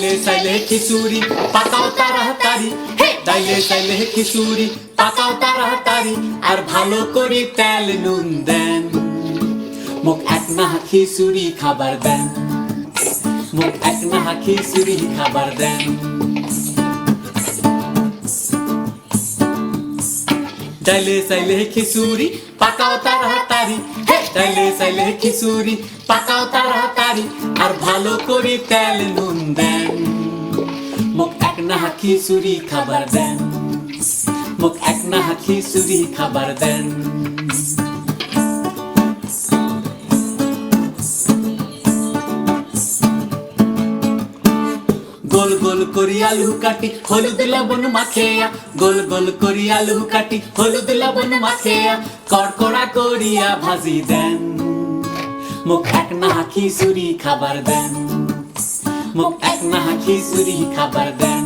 ডাইলে সাইলে খিচুড়ি পাকাও তাড়াতাড়ি, ডাইলে সাইলে খিচুড়ি পাকাও তাড়াতাড়ি, আর ভালো করে তেল নুন দেন, মোক এক না খিচুড়ি খাবার দেন, মোক এক না খিচুড়ি খাবার দেন। ডাইলে সাইলে খিচুড়ি পাকাও তাড়াতাড়ি, ডাইলে সাইলে খিচুড়ি পাকাও তাড়াতাড়ি, আর ভালো করে তেল নুন দেন, মোক এক না খিচুড়ি খাবার দেন, মোক এক না খিচুড়ি খাবার দেন। গোল গোল করি আলু কাটি হলুদ লবণ মাখিয়া, গোল গোল করি আলু কাটি হলুদ লবণ মাখিয়া, কড়কড়া করিয়া ভাজি দেন, মোক এক না খিচুড়ি খাবার দেন, মোক এক না খিচুড়ি খাবার দেন।